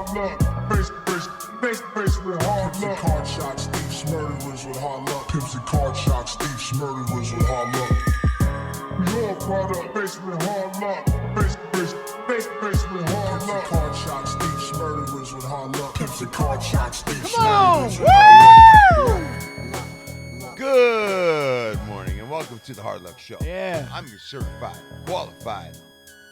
hard luck. Face with hard luck. Card shots, thieves, murderers with hard luck. Pimps and card shots, thieves, murderers with hard luck. We all product, face with hard luck. Face with hard luck. Card shots, thieves, murderers with hard luck. Pimps and card shots, thieves, murderers with hard luck. Good morning and welcome to the Hard Luck Show. Yeah. I'm your certified, qualified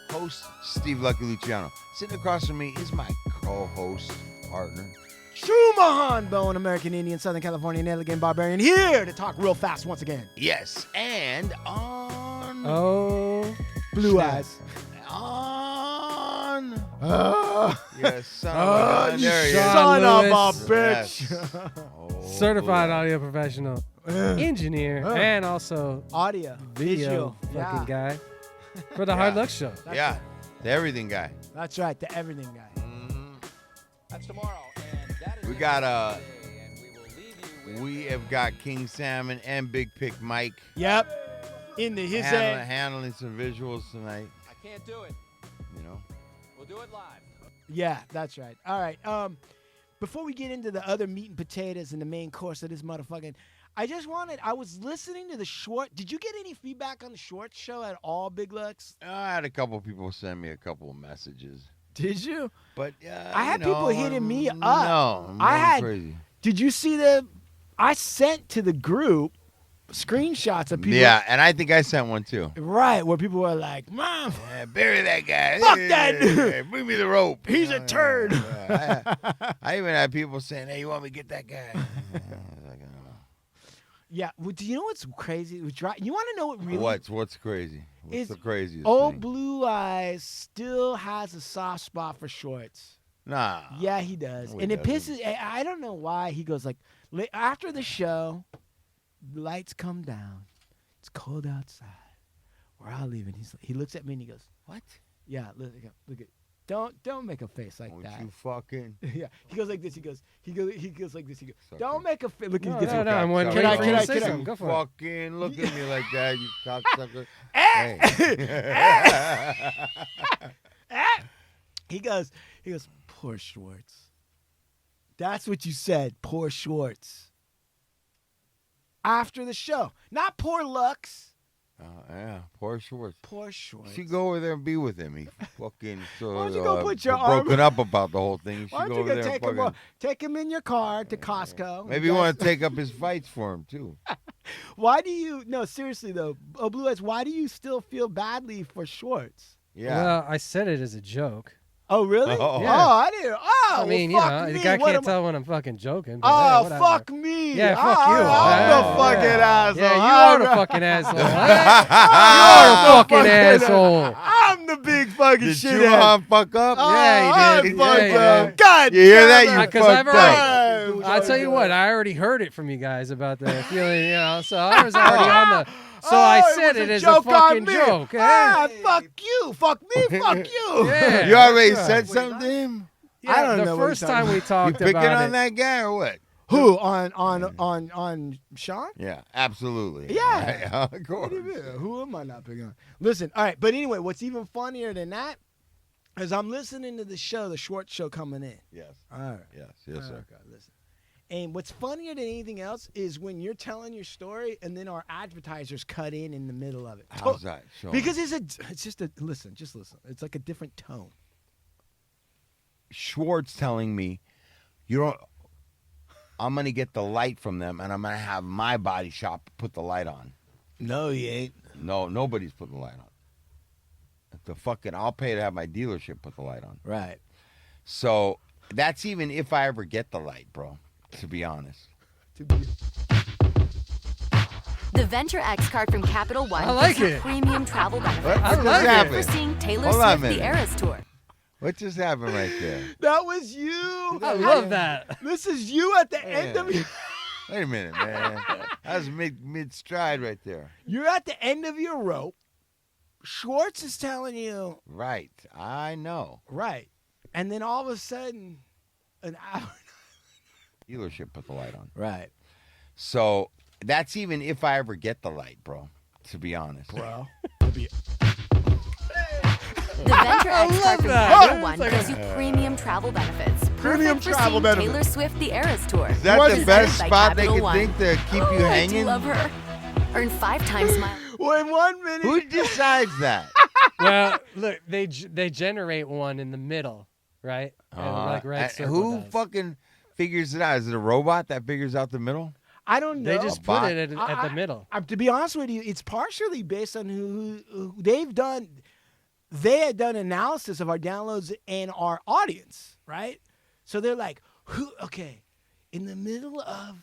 host, Steve Lucky Luciano. Sitting across from me is my co-host, partner, Chumahan, Bowen, American Indian, Southern California, elegant barbarian, here to talk real fast once again. yes, and on... Blue eyes. On... Oh, Yes, son of a gun. you There he is. son of a Lewis. bitch. Yes. Oh, Certified boy. audio professional, engineer, and also Audio, video visual. fucking Yeah. guy for the Hard Luck Show. That's Yeah, right. the everything guy. That's right, the everything guy. That's tomorrow, and that is We got we have got King Salmon and Big Pick Mike Yep. Into his head. handling some visuals tonight. I can't do it. You know, We'll do it live. Yeah, that's right. All right. Before we get into the other meat and potatoes and the main course of this motherfucking, I was listening to the Schwartz. Did you get any feedback on the Schwartz show at all, Big Lux? I had a couple people send me a couple of messages, Did you? but I had people hitting me up. No, I'm I going had- crazy. Did you see I sent to the group screenshots of people. Yeah, and I think I sent one too. Right, where people were like, Mom, Yeah, bury that guy. Fuck that dude. Hey, bring me the rope. he's a turd. Yeah, I even had people saying, "Hey, you want me to get that guy?" I was like, I don't know. Yeah, well, do you know what's crazy? You want to know what really What's crazy? What's is the craziest old thing? Blue Eyes still has a soft spot for Schwartz. Nah. Yeah, he does. No, he And it doesn't. pisses. I don't know why. He goes like, after the show, the lights come down. It's cold outside. We're all leaving. He looks at me and he goes, What? yeah, look at. Don't make a face like Don't that. you fucking? Yeah, he goes like this. He goes like this. He goes, Sucker. don't make a face. Look, he No, gets no, a- no, I'm waiting Can I- for you can to I- say can I- something. Go for it. Fucking look at me like that, you cocksucker. He goes, poor Schwartz. That's what you said, poor Schwartz. After the show. Not poor Lux. Yeah, poor Schwartz. Poor Schwartz. You should go over there and be with him. He fucking so Why don't you go put your arm- broken up about the whole thing. You should Why don't go you over go there take and him, fucking. take him in your car to Costco? Maybe you want to take up his fights for him too. Why do you, no, seriously though, Blue Eyes, why do you still feel badly for Schwartz? Yeah. Well, I said it as a joke. Oh, really? Oh. Yeah. I didn't. Oh, I mean, well, you fuck know, me. the guy What can't am I- tell when I'm fucking joking. But Oh, hey, whatever. fuck me. Yeah, fuck you. I'm Yeah, the fucking yeah. asshole. Yeah, you I'm are the the- fucking asshole. I'm You are the a fucking asshole. I'm the big fucking Did shit Chumahan fuck up? Oh, Yeah, he I did. fucked Yeah, he up. did. God You hear that? damn You it. Because I've fucked already, up. I'll tell you what, I already heard it from you guys about the feeling, so I was already on the, so I said was it a as a joke on fucking me. joke. Ah, fuck you. Fuck me. Fuck you. Yeah. You already that's said right. something to him? Yeah, I don't the know what first he's time talking we You talked picking about on it. that guy or what? Who? On Sean? Yeah, absolutely. Yeah. Of course. Who am I not picking on? Listen, all right, but anyway, what's even funnier than that is I'm listening to the show, the Schwartz Show coming in. Yes. All right. Yes, sir. Okay, listen. And what's funnier than anything else is when you're telling your story and then our advertisers cut in the middle of it. How's that? Show Because me. it's just a listen. It's like a different tone. Schwartz telling me, I'm going to get the light from them and I'm going to have my body shop put the light on. No, he ain't. No, nobody's putting the light on. I'll pay to have my dealership put the light on. Right. So that's even if I ever get the light, bro, to be honest. The Venture X card from Capital One I like gives you it. premium travel benefits. I What like just it. happened? For seeing Taylor Hold on a Swift The minute. Eras Tour. What just happened right there? That was you. I love that. This is you at the end of your. Wait a minute, man. That was mid stride right there. You're at the end of your rope. Schwartz is telling you, Right. I know. right. And then all of a sudden, an hour. Dealership put the light on. Right. So that's even if I ever get the light, bro, to be honest. Bro. The Venture X card from that. Capital It's One like gives you premium travel benefits. Premium Perfect for travel seeing benefits. Taylor Swift the Eras Tour. Is that the Presented best by spot they Capital could One. think to keep you Ooh, I hanging? do love her. Earn 5 times miles. Well, in 1 minute. Who decides that? Well, look, they generate one in the middle, right? And like red circle who does. fucking figures it out? Is it a robot that figures out the middle? I don't know. They just put it at the middle. To be honest with you, it's partially based on who they've done. They had done analysis of our downloads and our audience, right? So they're like, okay, in the middle of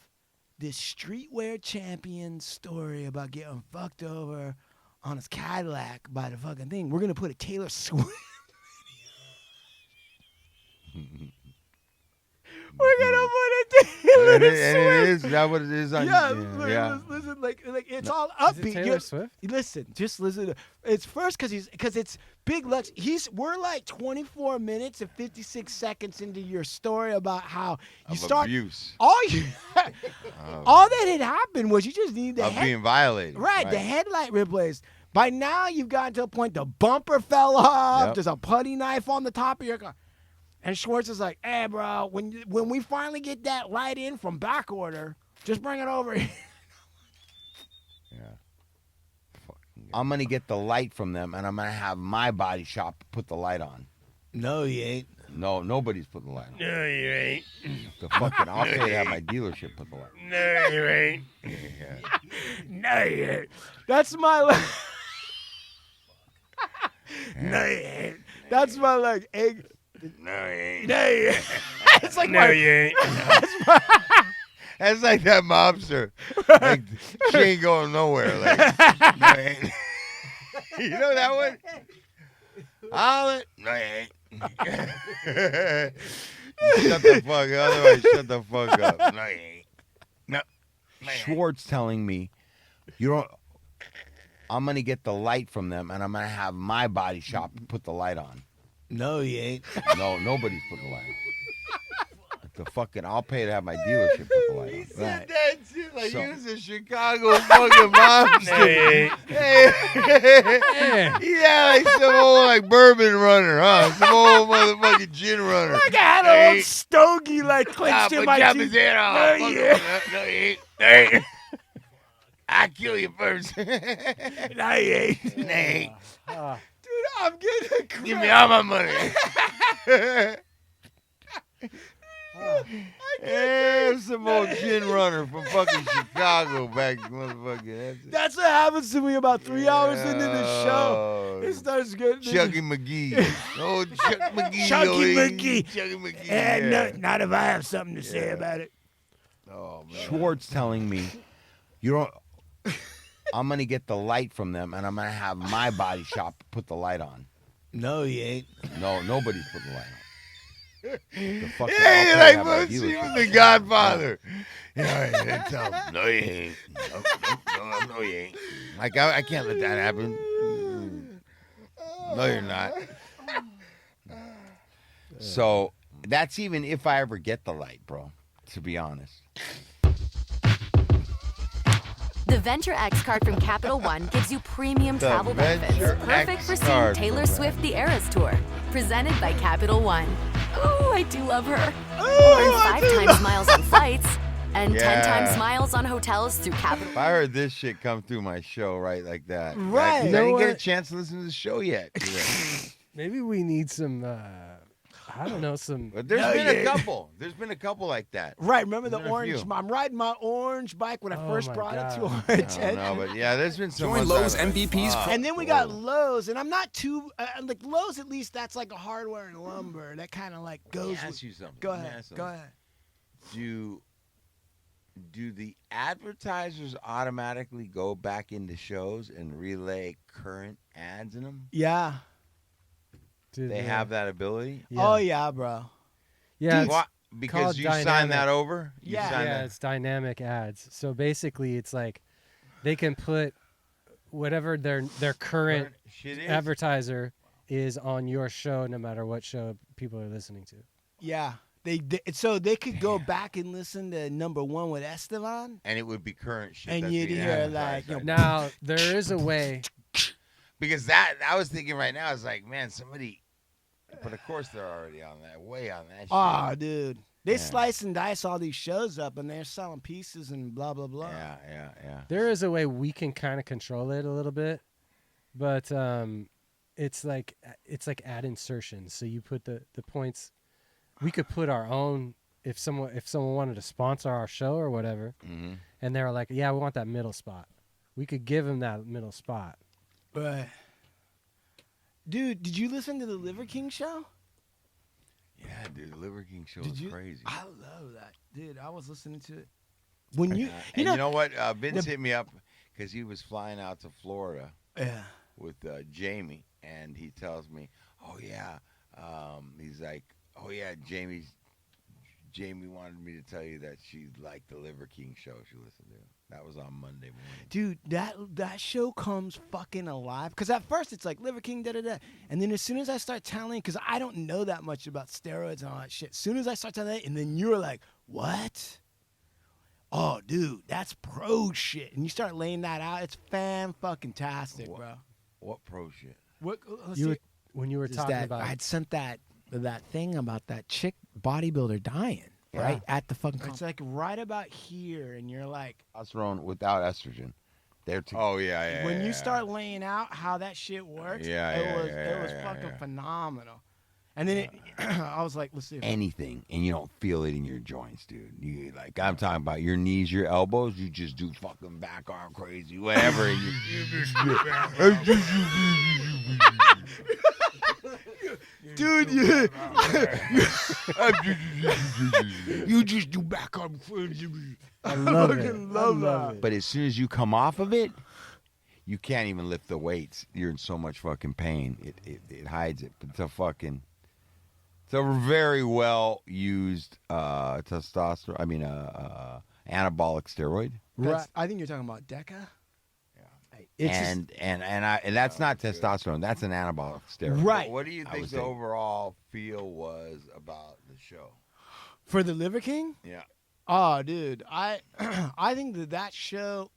this streetwear champion story about getting fucked over on his Cadillac by the fucking thing, we're going to put a Taylor Swift. We're going to put a Taylor And Swift. it is that what it is on Yeah, listen, like it's all Is it upbeat. Taylor Swift? Listen, just listen. It's first because it's Big Lux. We're like 24 minutes and 56 seconds into your story about how you Of start abuse. all that had happened was you just need the Of being violated. right, the headlight replaced. By now you've gotten to a point the bumper fell off. Yep. There's a putty knife on the top of your car. And Schwartz is like, "Hey, bro, when we finally get that light in from back order, just bring it over here." I'm gonna get the light from them, and I'm gonna have my body shop put the light on. No, you ain't. No, nobody's putting the light on. No, you ain't. The fucking I'll pay to have my dealership put the light on. No, you ain't. No, you ain't. That's my leg. No, you ain't. That's my leg. Egg. No, you ain't. No, you ain't. It's like No, you ain't. That's like that mobster. Like, she ain't going nowhere. Like, no, you ain't. You know that one? Holla. No, you ain't. Shut the fuck up. Otherwise, shut the fuck up. No, you ain't. No. Schwartz telling me, you don't. I'm gonna get the light from them, and I'm gonna have my body shop put the light on. No, you ain't. No, nobody's putting the light on. The fucking I'll pay to have my dealership put the light on. Right. That shit like he was a Chicago fucking mobster. Hey. Yeah, like some old like bourbon runner, huh? Some old motherfucking gin runner. Like I had a old stogie like clenched in my chop teeth. his head off. No, Fuck you him. No, you ain't. No, you ain't. I kill you first. No, you ain't. Nay. Dude, I'm getting a crap. Give me all my money. Yeah, some old gin runner from fucking Chicago back, motherfucker. That's what happens to me about 3 hours into the show. It starts getting. Chucky McGee. Oh, Chuck McGee. Chucky oh, McGee. Chucky McGee. And yeah. not if I have something to say about it. Oh, man. Schwartz telling me, you don't. I'm gonna get the light from them, and I'm gonna have my body shop put the light on. No, you ain't. No, nobody's putting the light on. The fucking Hey, I'll like, pay to have my let's see dealership. The Godfather. Yeah, tell him, no, you ain't. No, you ain't. Like, I can't let that happen. No, you're not. So, that's even if I ever get the light, bro, to be honest. The Venture X card from Capital One gives you premium The travel benefits. Venture Perfect X for seeing card Taylor from Swift the Eras Tour. Presented by Capital One. Ooh, I do love her. Earn I 5 do times miles on flights and 10 Yeah. times miles on hotels through Capital. If I heard this shit come through my show right like that. Right. I You know didn't get a what? chance to listen to the show yet. Maybe we need some, I don't know, some. But there's No, been you a ain't. couple. There's been a couple like that. Right, remember the There's been a orange? few. I'm riding my orange bike when I Oh first my brought it to God. our I attention. don't know, but yeah, there's been some Join ones Lowe's that I'm like, MVP's fuck, And then we got whoa. Lowe's, and I'm not too like Lowe's. At least that's like a hardware and lumber that kind of like Let me goes. ask With, you something. go Let me ahead, ask go something. ahead. Do the advertisers automatically go back into shows and relay current ads in them? Yeah. Dude, They have that ability? Oh yeah, bro. Yeah, it's, Why? Because called you signed dynamic. that over? You Yeah. signed yeah, that- it's dynamic ads. So basically, it's like they can put whatever their current shit is? advertiser is on your show, no matter what show people are listening to. Yeah. So they could go back and listen to number 1 with Esteban. And it would be current shit. And that's you'd being hear, advertised like, you right know, now. Now there is a way. Because that I was thinking right now is like, man, somebody. But of course they're already on that, way on that. Oh, shit. dude. They Yeah. slice and dice all these shows up, and they're selling pieces and blah blah blah. Yeah. There is a way we can kind of control it a little bit, but it's like ad insertion. So you put the points. We could put our own if someone wanted to sponsor our show or whatever, and they were like, yeah, we want that middle spot. We could give them that middle spot. But, dude, did you listen to the Liver King show? Yeah, dude, the Liver King show Did is you? crazy. I love that, dude. I was listening to it when you And know, you know what? Vince hit me up because he was flying out to Florida yeah. with Jamie, and he tells me, "Oh yeah," he's like, "Oh yeah, Jamie wanted me to tell you that she liked the Liver King show she listened to." That was on Monday morning. Dude, that show comes fucking alive. Because at first it's like Liver King, da-da-da. And then as soon as I start telling, because I don't know that much about steroids and all that shit. As soon as I start telling that, and then you're like, what? Oh, dude, that's pro shit. And you start laying that out. It's fan-fucking-tastic, bro. What pro shit? What, When you were talking about I had sent that thing about that chick bodybuilder dying. Yeah. Right at the fucking. It's like right about here, and you're like, Testosterone without estrogen. They're oh yeah. when you start laying out how that shit works, it was fucking phenomenal. And then I was like, let's see. Anything, and you don't feel it in your joints, dude. You like I'm talking about your knees, your elbows. You just do fucking back arm crazy, whatever. And Dude, you just do back arm crazy. I love it. fucking love love that. it. But as soon as you come off of it, you can't even lift the weights. You're in so much fucking pain. It hides it. But it's a very well used testosterone. I mean, anabolic steroid. Right. I think you're talking about Deca. It's And that's not testosterone. That's an anabolic steroid. Right. But what do you I think would the say- overall feel was about the show? for the Liver King. Yeah. Oh, dude, I think that show.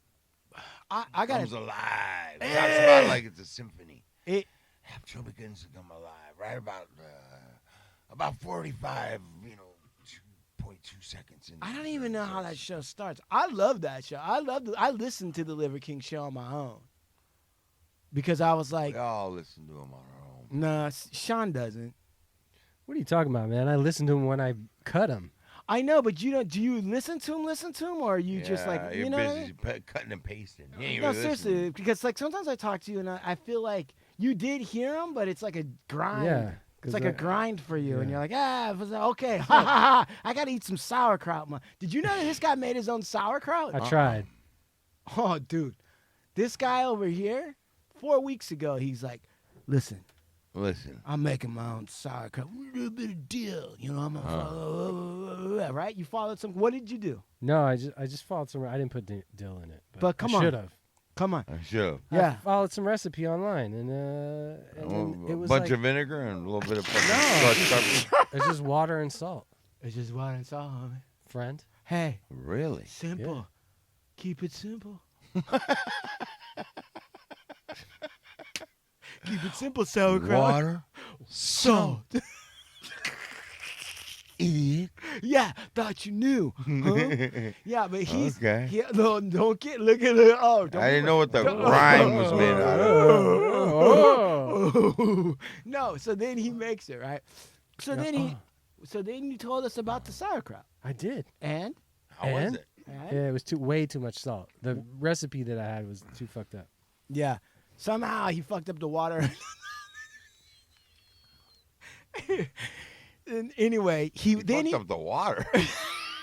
I got Comes it. alive. It talks about like it's a symphony. It Show begins to come alive right about 45, 2.2 seconds in. I don't even know how that show starts. I love that show. I listened to the Liver King show on my own because I was like, We all listen to him on our own. nah, Sean doesn't. What are you talking about, man? I listened to him when I cut him. I know, but you don't. Do you listen to him, or are you just like you're you know? what I busy mean? cutting and pasting. You ain't No, really listening. seriously, because like sometimes I talk to you and I feel like you did hear him, but it's like a grind. Yeah, It's 'cause like a grind for you, and yeah. you're like, okay, ha ha ha. I gotta eat some sauerkraut. Did you know that this guy made his own sauerkraut? I tried. Oh, dude, this guy over here, 4 weeks ago, he's like, listen, I'm making my own sauerkraut. A bit of deal, I'm a right. You followed some. What did you do? No, I just followed some. I didn't put dill in it, But come on. should have. Come on. Sure. Yeah. I followed some recipe online, and then it A was bunch like, of vinegar and a little bit of it's just water and salt, It's just water and salt, homie. friend. Hey, Really? simple. Yeah. Keep it simple. Keep it simple, sauerkraut. Water, Salt. idiot. Yeah, thought you knew. Huh? Yeah, but he's Okay. no, don't get look at it. Oh, don't I didn't know what the don't- rhyme was made out of. Oh. No, so then he makes it, right? So then you told us about the sauerkraut. I did. And How was And? it? Yeah, it was way too much salt. The recipe that I had was too fucked up. yeah, somehow he fucked up the water. And anyway, he then Fucked up the water.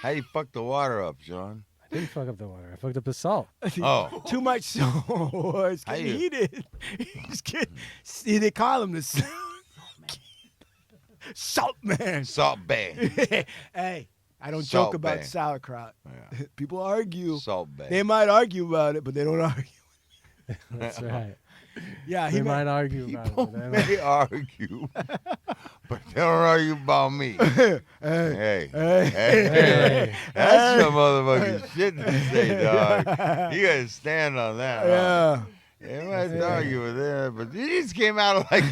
How you fuck the water up, Sean? I didn't fuck up the water. I fucked up the salt. Oh. too much salt. It's How getting you- heated. He's getting, see, they call him the salt man. Salt Bay. Hey, I don't Salt joke about Bay. sauerkraut. Yeah. People argue. Salt Bay. They might argue about it, but they don't argue. That's right. Yeah, he We might. might argue about it. People but I don't- may argue, but they don't argue about me. Hey, Hey. hey, that's some motherfucking shit to say, dog. You gotta stand on that. Huh? Yeah. They might argue with that, but he just came out of like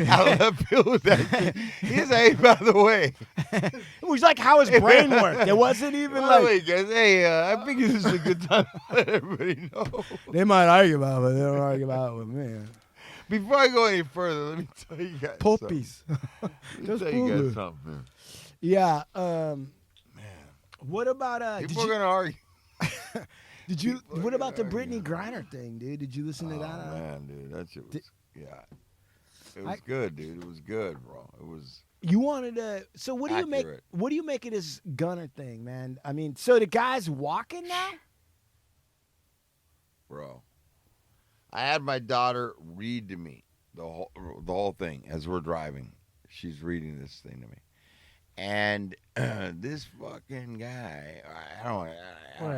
out of left field with that shit. He's like, hey, by the way. It was like how his brain worked. It wasn't even By the way, like guys, hey, I think this is a good time to let everybody know. they might argue about it, but they don't argue about it with me. Before I go any further, let me tell you guys Puppies. something. Let me Just tell you guys boo-boo. something. Yeah. Man, What about people are gonna argue. did you people are what about the gonna Brittany argue. Griner thing, dude? Did you listen to Oh that? man, dude, that shit was Did- It was good, dude. It was good, bro. It was You wanted to. So what do you make? accurate. What do you make of this Gunner thing, man? I mean, so the guy's walking now. bro. I had my daughter read to me the whole thing as we're driving. She's reading this thing to me, and this fucking guy. I don't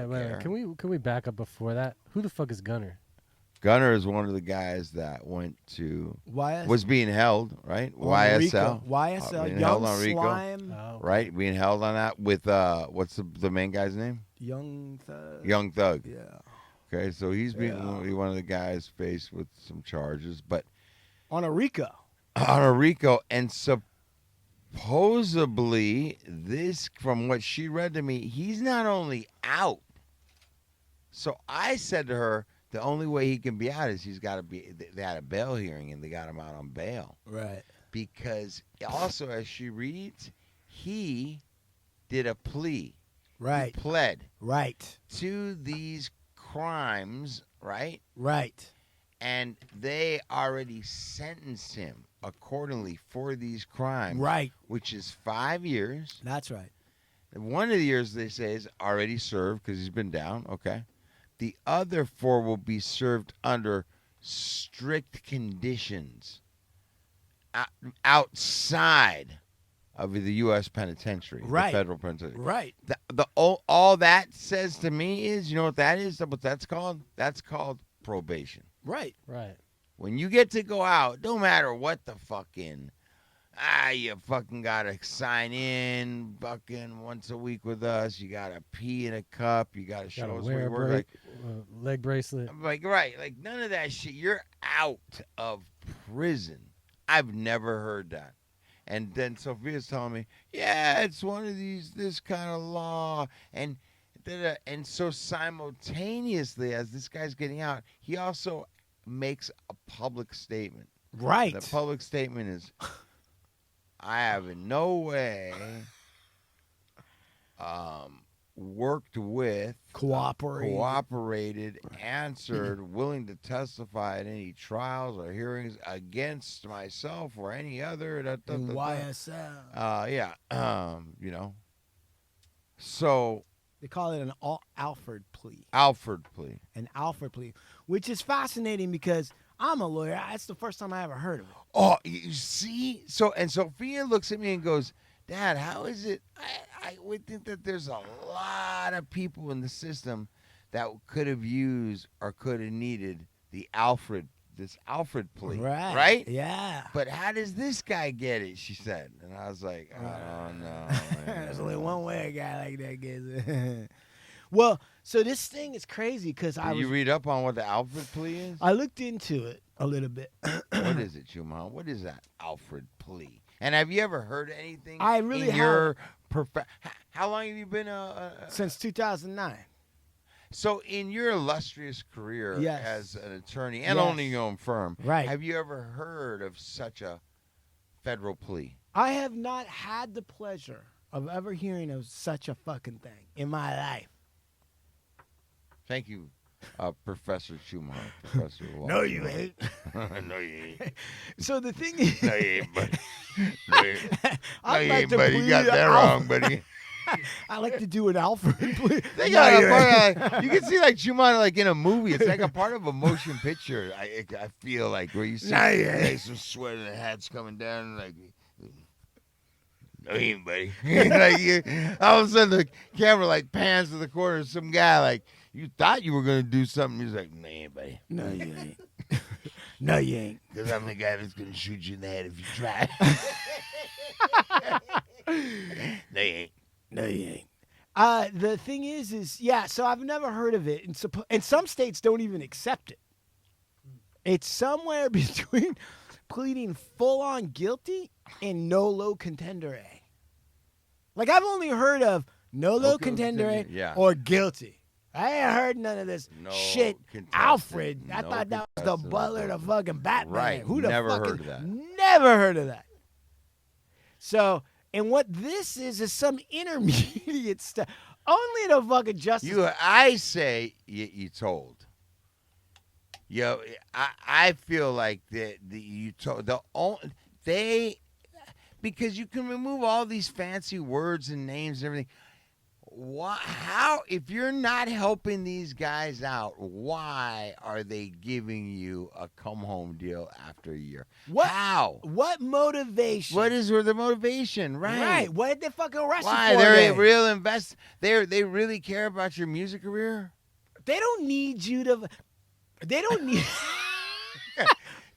Wait. care. Can we back up before that? Who the fuck is Gunner? Gunner is one of the guys that went to YS, was being held, right? on YSL, Rico. YSL, being Young held on Rico. Slime, Oh, right? Being held on that with what's the main guy's name? Young Thug. Young Thug. Yeah. Okay, so he's being Yeah. one of the guys faced with some charges, but On a Rico. on a Rico, and supposedly this, from what she read to me, he's not only out. So I said to her, the only way he can be out is he's got to be. They had a bail hearing and they got him out on bail Right. because also, as she reads, he did a plea. Right. He pled Right. to these crimes, right? Right. And they already sentenced him accordingly for these crimes, Right. which is 5 years. That's right. And one of the years they say is already served because he's been down. Okay. The other 4 will be served under strict conditions outside of the U.S. penitentiary, Right. the federal penitentiary. Right. All that says to me is, you know what that is? What that's called? That's called probation. Right. right. When you get to go out, no matter what the fucking, you fucking gotta sign in fucking once a week with us. You gotta pee in a cup. You gotta show Gotta us where wear you a work. leg bracelet. I'm like, right, like none of that shit. You're out of prison. I've never heard that. And then Sophia's telling me, yeah, it's one of this kind of law. And so simultaneously, as this guy's getting out, he also makes a public statement. Right. The public statement is, I have in no way worked with, cooperated, answered, willing to testify at any trials or hearings against myself or any other. In YSL. You know. So They call it an Alfred plea. Alfred plea. An Alfred plea, which is fascinating because I'm a lawyer. That's the first time I ever heard of it. Oh, you see? So, and Sophia looks at me and goes, Dad, how is it? I would think that there's a lot of people in the system that could have used or could have needed this Alfred plea. Right. Right? Yeah. But how does this guy get it? She said. And I was like, oh, no. There's only one way a guy like that gets it. Well, so this thing is crazy because Did you read up on what the Alfred plea is? I looked into it a little bit. What is it, Chumahan? What is that Alfred plea? And have you ever heard anything? I really in your How long have you been Since 2009. So in your illustrious career Yes. as an attorney and Yes. owning your own firm, Right. have you ever heard of such a federal plea? I have not had the pleasure of ever hearing of such a fucking thing in my life. Thank you, Professor Chumahan. Professor No, you ain't. No, you ain't. So the thing is, No, you ain't, buddy. No, you ain't. No, I'd you like ain't, to buddy. You plead got that wrong, buddy. I like to do an Alfred plea. They No, got you ain't. you can see like Chumahan like in a movie. It's like a part of a motion picture. I feel like where you see No, you ain't. like, some sweat and the hat's coming down and like. No, you ain't, buddy. All of a sudden the camera like pans to the corner of some guy like, you thought you were going to do something. He's like, no, you ain't, buddy. No, you ain't. No, you ain't. Because I'm the guy that's going to shoot you in the head if you try. No, you ain't. No, you ain't. The thing is, yeah. So I've never heard of it, and some states don't even accept it. It's somewhere between pleading full-on guilty and no-low contender A. Like, I've only heard of no-low contender A yeah. or guilty. I ain't heard none of this No shit. contested, Alfred. I no thought that was the contested, butler to fucking Batman. Right, Who the never fuck heard of that. Never heard of that. So, and what this is some intermediate stuff. Only the fucking justice. I say you told. Yo, I feel like you told because you can remove all these fancy words and names and everything. How, if you're not helping these guys out, why are they giving you a come home deal after a year? How? What motivation? What is the motivation? Right. What did they fucking arrest you Why? for? They're a real they really care about your music career? They don't need you to. They don't need.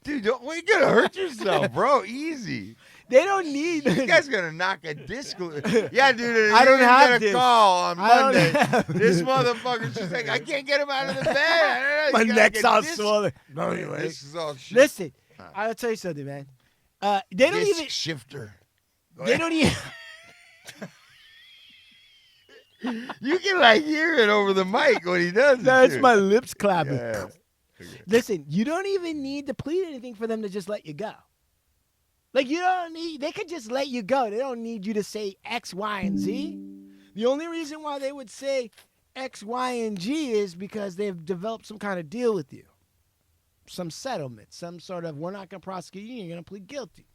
Dude, you're gonna hurt yourself, bro. Easy. They don't need. This guy's gonna knock a disc. Yeah, dude. I don't have get a this. call on I don't Monday. have This this. motherfucker's just like, I can't get him out of the bed. I don't know. My You gotta neck's get all disc- swollen. No, anyway. This is all shit. Listen, I'll tell you something, man. They don't Disc even. shifter. They don't even. You can like hear it over the mic when he does it. That's too. my lips clapping. Yeah. Listen, you don't even need to plead anything for them to just let you go. Like, you don't need, they could just let you go. They don't need you to say X, Y, and Z. The only reason why they would say X, Y, and G is because they've developed some kind of deal with you. Some settlement, some sort of, we're not going to prosecute you, you're going to plead guilty.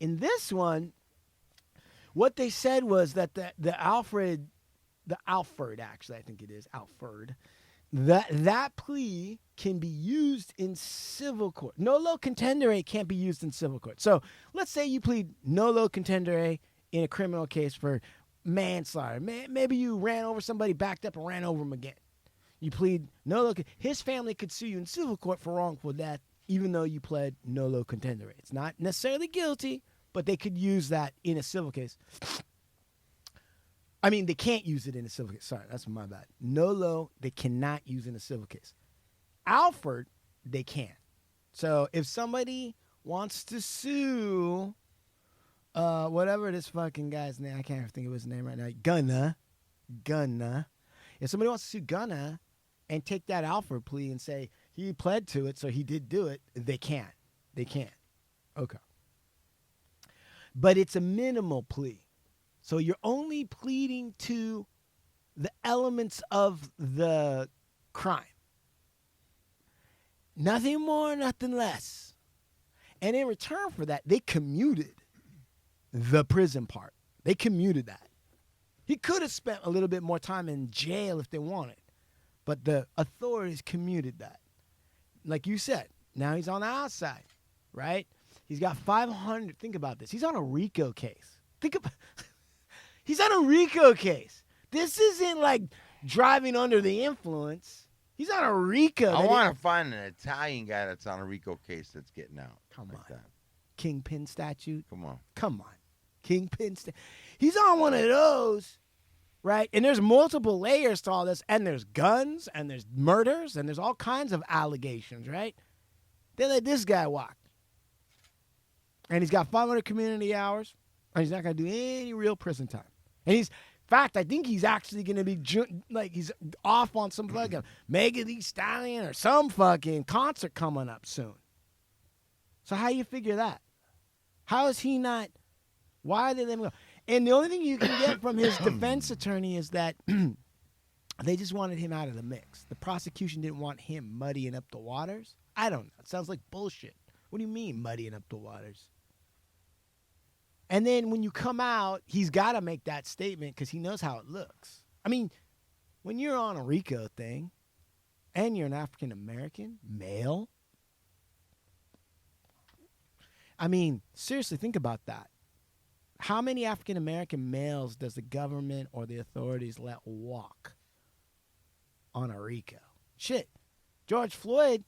In this one, what they said was that the Alfred, actually, I think it is, Alfred, that plea can be used in civil court. No low contender A can't be used in civil court. So let's say you plead no low contender A in a criminal case for manslaughter. Maybe you ran over somebody, backed up, and ran over him again. You plead no low. His family could sue you in civil court for wrongful death, even though you pled no low contender A. It's not necessarily guilty, but they could use that in a civil case. I mean, they can't use it in a civil case. Sorry, that's my bad. No low, they cannot use in a civil case. Alfred, they can. So if somebody wants to sue, whatever this fucking guy's name, I can't even think of his name right now, Gunna. If somebody wants to sue Gunna and take that Alfred plea and say he pled to it, so he did do it, they can. They can. Okay. But it's a minimal plea. So you're only pleading to the elements of the crime. Nothing more, nothing less. And in return for that, they commuted the prison part. They commuted that. He could have spent a little bit more time in jail if they wanted, but the authorities commuted that. Like you said, now he's on the outside, right? He's got 500. Think about this. He's on a RICO case. He's on a RICO case. This isn't like driving under the influence. He's on a RICO. I want to find an Italian guy that's on a RICO case that's getting out. Come like on. that. Kingpin statute. Come on. Come on. Kingpin statute. He's on one of those, right? And there's multiple layers to all this. And there's guns, and there's murders, and there's all kinds of allegations, right? They let this guy walk. And he's got 500 community hours, and he's not going to do any real prison time. And in fact, I think he's actually going to be, he's off on some fucking Megan Thee Stallion or some fucking concert coming up soon. So how you figure that? How is he not, why are they letting him go? And the only thing you can get from his defense attorney is that they just wanted him out of the mix. The prosecution didn't want him muddying up the waters. I don't know. It sounds like bullshit. What do you mean muddying up the waters? And then when you come out, he's got to make that statement because he knows how it looks. I mean, when you're on a RICO thing and you're an African-American male, I mean, seriously, think about that. How many African-American males does the government or the authorities let walk on a RICO? Shit. George Floyd,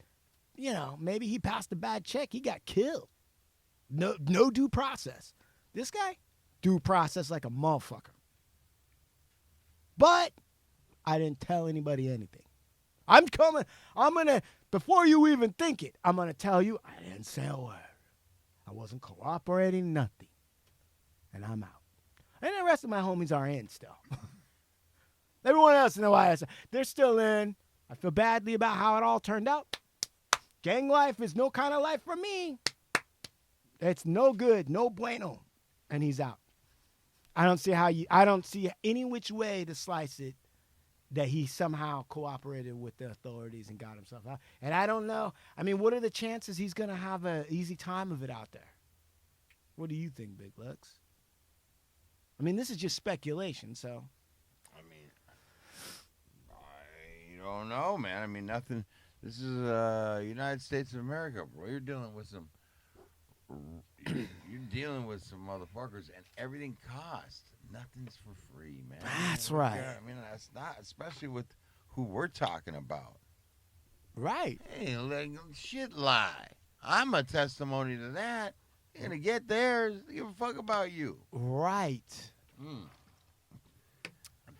maybe he passed a bad check. He got killed. No due process. This guy, due process like a motherfucker. But I didn't tell anybody anything. I'm coming. I'm going to, before you even think it, I'm going to tell you I didn't say a word. I wasn't cooperating, nothing. And I'm out. And the rest of my homies are in still. Everyone else in the YS, they're still in. I feel badly about how it all turned out. Gang life is no kind of life for me. It's no good, no bueno. And he's out. I don't see any which way to slice it that he somehow cooperated with the authorities and got himself out. And I don't know. I mean, what are the chances he's going to have an easy time of it out there? What do you think, Big Lux? I mean, this is just speculation, so. I mean, I don't know, man. I mean, nothing. This is United States of America, bro. You're dealing with some motherfuckers, and everything costs. Nothing's for free, man. That's right. I mean, that's not, especially with who we're talking about. Right. Hey, like, shit lie. I'm a testimony to that. You're gonna get theirs. Give a fuck about you. Right.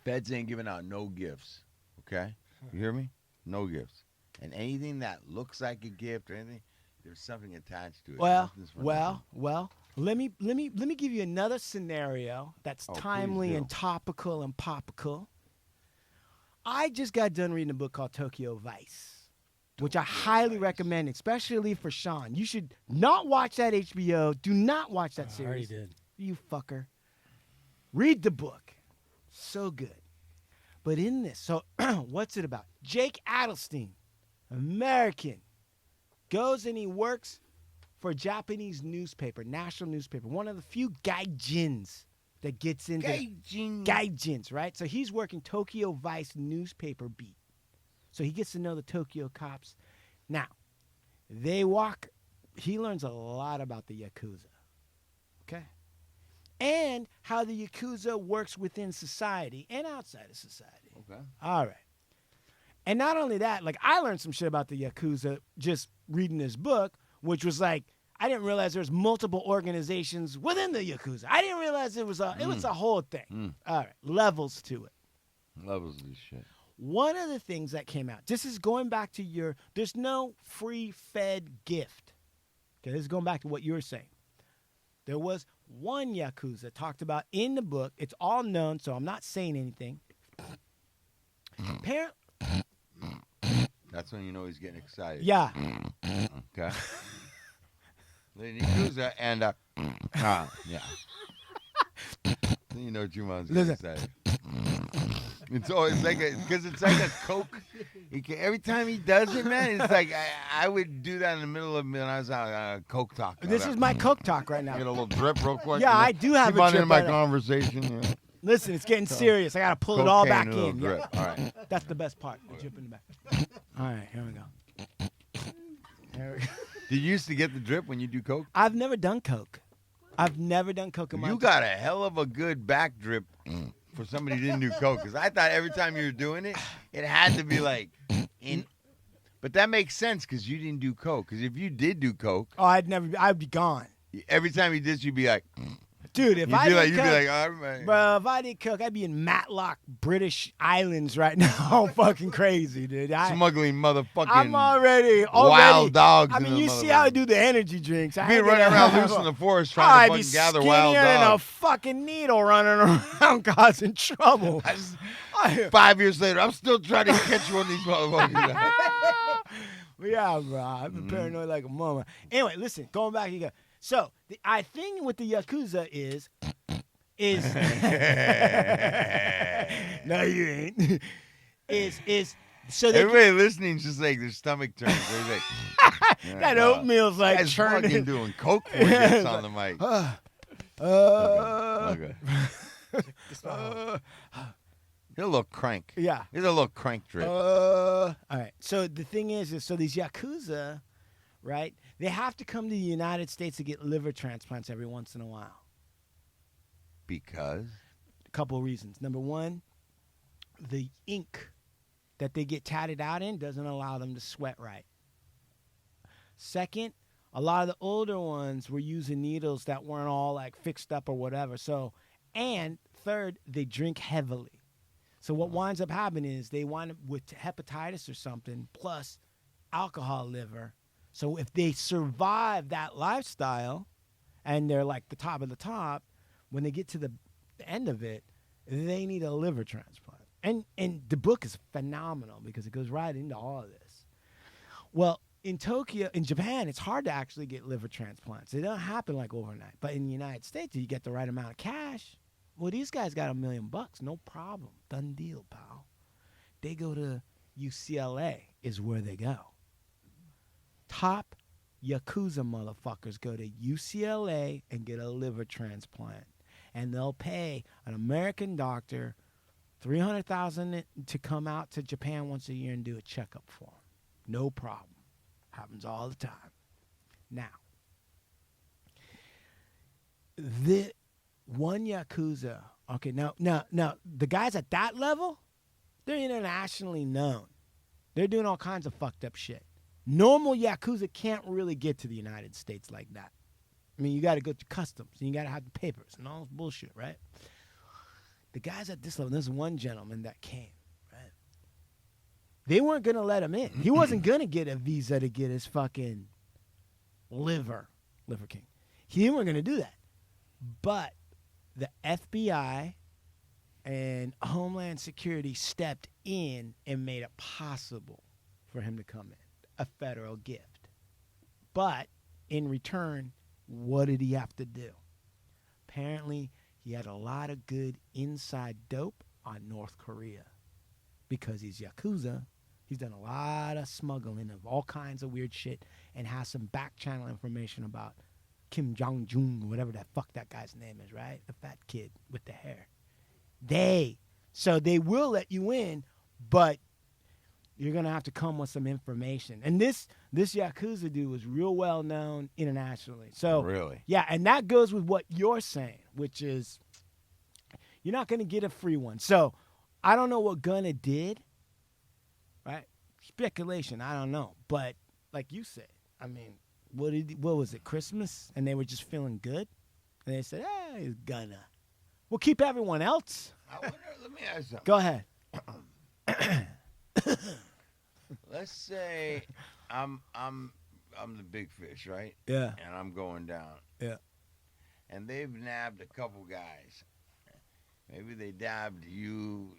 Feds ain't giving out no gifts. Okay, you hear me? No gifts. And anything that looks like a gift or anything, there's something attached to it. Well. Nothing. Let me give you another scenario that's timely please do. and topical and popical. I just got done reading a book called Tokyo Vice, which I highly recommend, especially for Sean. You should not watch that HBO. Do not watch that I already series. did. You fucker. Read the book. So good. But in this, so what's it about? Jake Adelstein, American, goes and he works for a Japanese newspaper, national newspaper, one of the few gaijins that gets into gaijins, right? So he's working Tokyo Vice newspaper beat. So he gets to know the Tokyo cops. Now, he learns a lot about the Yakuza, okay? And how the Yakuza works within society and outside of society. Okay. All right. And not only that, like I learned some shit about the Yakuza just reading this book, which was like, I didn't realize there's multiple organizations within the Yakuza. I didn't realize it was a whole thing. All right. Levels to it. Levels of this shit. One of the things that came out, this is going back to there's no free fed gift. Okay, this is going back to what you were saying. There was one Yakuza talked about in the book. It's all known, so I'm not saying anything. Apparently, That's when you know he's getting excited. yeah. Okay. The Yakuza and yeah. Then you know Chumahan's getting excited. It's like a Coke. Every time he does it, man, it's like I would do that in the middle of when I was out Coke talk. This is my Coke talk right now. Get a little drip real quick. Yeah, I do have keep a on drip in my right now. conversation. Yeah. Listen, it's getting serious. I got to pull it all back Cocaine, a little in. drip. Yeah. All right. That's the best part. The drip in the back. All right, here we go. There we go. Did you used to get the drip when you do Coke? I've never done Coke. I've never done Coke in my You got a hell of a good back drip for somebody who didn't do Coke. Because I thought every time you were doing it, it had to be like in. But that makes sense because you didn't do Coke. Because if you did do Coke, I'd be gone. every time you did, you'd be like, Dude, if I you'd did be Coke, like, all right. bro, if I did Coke, I'd be in Matlock, British Islands right now. Fucking crazy, dude. Smuggling motherfucking I'm already wild dogs. I mean, you see how I do the energy drinks. Be running around loose in the forest trying to fucking gather wild than a dogs. fucking needle running around causing trouble. 5 years later, I'm still trying to catch one of these motherfuckers. Yeah, bro. I've been paranoid like a mama. Anyway, listen, going back again. So, the thing with the Yakuza is no, you ain't. is so they Everybody listening's just like their stomach turns. They're like, that oatmeal's like guy's fucking churning. doing coke before he gets on the mic. Okay. He's a little crank. Yeah. He's a little crank drip. All right. So the thing is so these Yakuza, right? They have to come to the United States to get liver transplants every once in a while. Because? A couple of reasons. Number one, the ink that they get tatted out in doesn't allow them to sweat right. Second, a lot of the older ones were using needles that weren't all like fixed up or whatever. So, and third, they drink heavily. So what winds up happening is they wind up with hepatitis or something plus alcohol liver. So if they survive that lifestyle and they're like the top of the top, when they get to the end of it, they need a liver transplant. And the book is phenomenal because it goes right into all of this. Well, in Japan, it's hard to actually get liver transplants. They don't happen like overnight. But in the United States, you get the right amount of cash. Well, these guys got $1 million. No problem. Done deal, pal. They go to UCLA is where they go. Top Yakuza motherfuckers go to UCLA and get a liver transplant. And they'll pay an American doctor $300,000 to come out to Japan once a year and do a checkup for them. No problem. Happens all the time. Now, the one Yakuza, okay, now, the guys at that level, they're internationally known. They're doing all kinds of fucked up shit. Normal Yakuza can't really get to the United States like that. I mean, you got to go to customs, and you got to have the papers and all this bullshit, right? The guys at this level, there's one gentleman that came, right? They weren't going to let him in. He wasn't going to get a visa to get his fucking liver king. He wasn't going to do that. But the FBI and Homeland Security stepped in and made it possible for him to come in. A federal gift. But in return, what did he have to do? Apparently, he had a lot of good inside dope on North Korea. Because he's Yakuza, he's done a lot of smuggling of all kinds of weird shit and has some back channel information about Kim Jong-un, whatever the fuck that guy's name is, right? The fat kid with the hair. So they will let you in, but you're going to have to come with some information. And this Yakuza dude was real well known internationally. So Really? Yeah, and that goes with what you're saying, which is you're not going to get a free one. So I don't know what Gunna did, right? Speculation, I don't know. But like you said, I mean, what was it, Christmas? And they were just feeling good? And they said, hey, it's Gunna. We'll keep everyone else. I wonder, let me ask something. Go ahead. Let's say I'm the big fish, right? Yeah. And I'm going down. Yeah. And they've nabbed a couple guys. Maybe they dabbed you,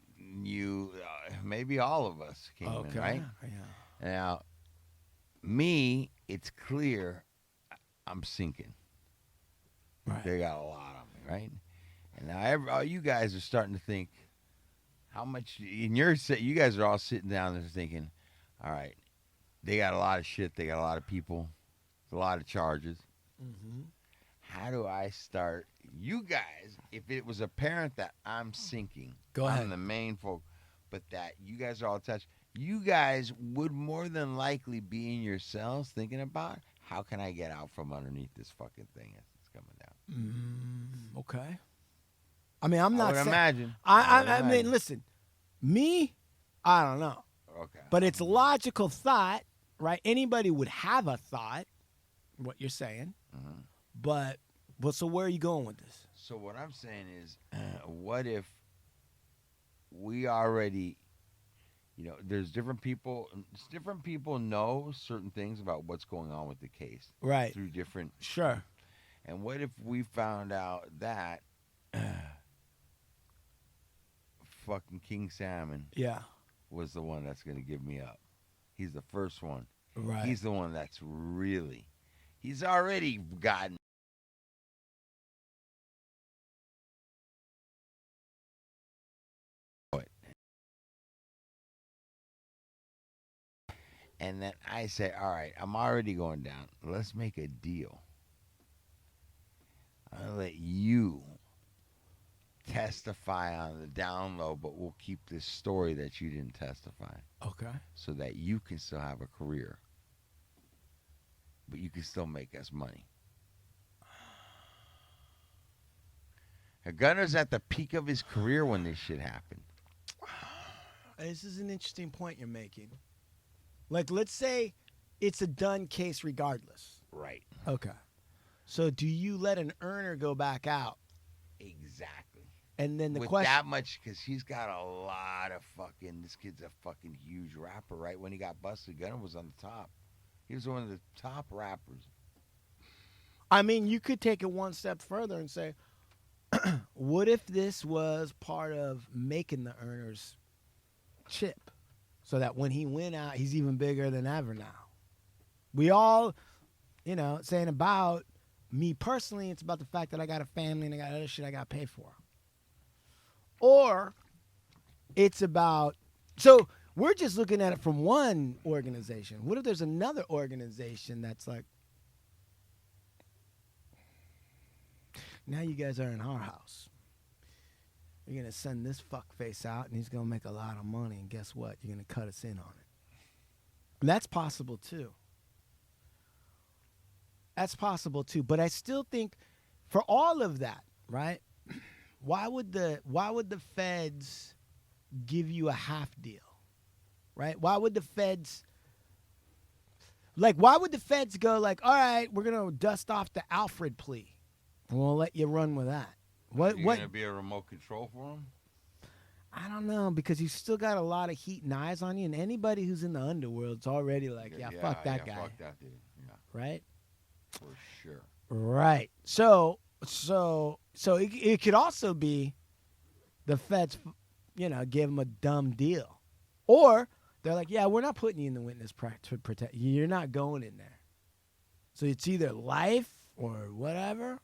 maybe all of us came in, right? Yeah. Now, me, it's clear I'm sinking. Right. They got a lot on me, right? And now all you guys are starting to think, how much, you guys are all sitting down there thinking, all right, they got a lot of shit, they got a lot of people, a lot of charges. Mm-hmm. How do I start? You guys, if it was apparent that I'm sinking, Go ahead. I'm the main folk, but that you guys are all attached, you guys would more than likely be in yourselves thinking about, how can I get out from underneath this fucking thing as it's coming down? Okay. I mean, I'm not I would saying. imagine. I mean, listen, me, I don't know. Okay. But it's a logical thought, right? Anybody would have a thought, what you're saying. Mhm. But so where are you going with this? So what I'm saying is, what if we already, there's different people know certain things about what's going on with the case. Right. Through different. Sure. And what if we found out that fucking King Salmon Yeah. was the one that's going to give me up? He's the first one. Right. He's the one that's really, he's already gotten. And then I say, all right, I'm already going down. Let's make a deal. I'll let you testify on the down low, but we'll keep this story that you didn't testify Okay. so that you can still have a career. But you can still make us money. Gunner's at the peak of his career when this shit happened. This is an interesting point you're making. Like, let's say it's a done case regardless. Right. Okay. So do you let an earner go back out? Exactly. And then the with question. that much, because he's got a lot of fucking. This kid's a fucking huge rapper, right? When he got busted, Gunna was on the top. He was one of the top rappers. I mean, you could take it one step further and say, what if this was part of making the earner's chip, so that when he went out, he's even bigger than ever now. We all, saying about me personally, it's about the fact that I got a family and I got other shit I got to pay for. Or it's about, so we're just looking at it from one organization. What if there's another organization that's like, now you guys are in our house. You're going to send this fuckface out and he's going to make a lot of money. And guess what? You're going to cut us in on it. And that's possible too. That's possible too. But I still think for all of that, right? Why would the feds give you a half deal? Right? Why would the feds go like, all right, we're going to dust off the Alfred plea. And we'll let you run with that. What going to be a remote control for him? I don't know, because you still got a lot of heat and eyes on you, and anybody who's in the underworld's already like, fuck that guy. Fuck that dude. Yeah. Right? For sure. Right. So it could also be the feds, give him a dumb deal. Or they're like, yeah, we're not putting you in the witness to protect you. You're not going in there. So it's either life or whatever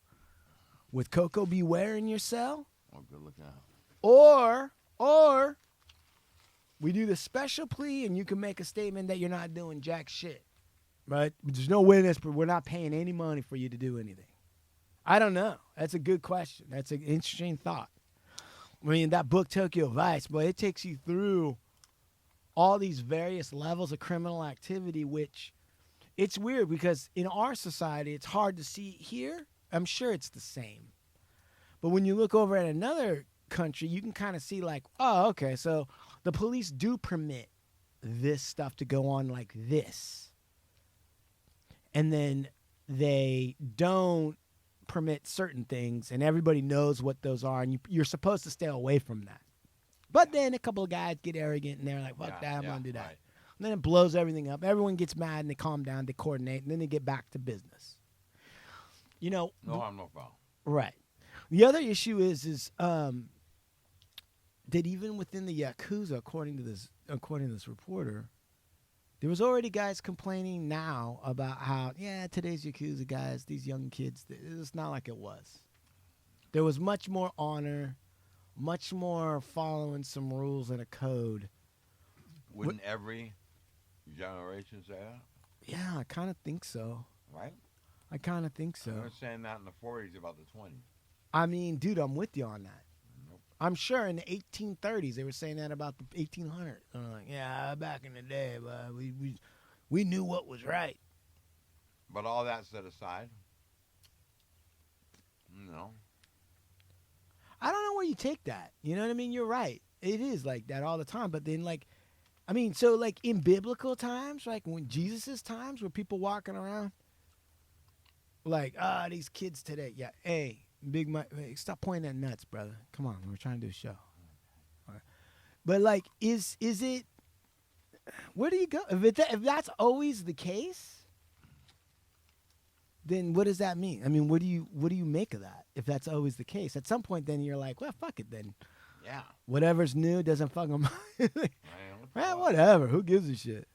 with Coco Beware in your cell. Oh, good looking out. Or we do the special plea and you can make a statement that you're not doing jack shit. Right? There's no witness, but we're not paying any money for you to do anything. I don't know. That's a good question. That's an interesting thought. I mean, that book, Tokyo Vice, but it takes you through all these various levels of criminal activity, which it's weird because in our society, it's hard to see here. I'm sure it's the same. But when you look over at another country, you can kind of see like, oh, okay, so the police do permit this stuff to go on like this. And then they don't permit certain things, and everybody knows what those are, and you're supposed to stay away from that. But then a couple of guys get arrogant, and they're like, fuck that, I'm going to do that. Right. And then it blows everything up. Everyone gets mad, and they calm down, they coordinate, and then they get back to business. No harm, no foul. Right. The other issue is that even within the Yakuza, according to this reporter, there was already guys complaining now about how, today's Yakuza guys, these young kids, it's not like it was. There was much more honor, much more following some rules and a code. Wouldn't every generation say that? Yeah, I kind of think so. Right? I kind of think so. I was saying that in the 40s about the 20s. I mean, dude, I'm with you on that. Nope. I'm sure in the 1830s they were saying that about the 1800s. Like, back in the day, but we knew what was right. But all that set aside, no. I don't know where you take that. You know what I mean? You're right. It is like that all the time. But then, so in biblical times, like when Jesus' times, were people walking around like, these kids today. Yeah, hey, Big Mike, hey, stop pointing at nuts, brother. Come on, we're trying to do a show. All right. But is it? Where do you go if that's always the case? Then what does that mean? I mean, what do you make of that? If that's always the case, at some point, then you're like, well, fuck it, then. Yeah. Whatever's new doesn't fuck them. Whatever. Who gives a shit?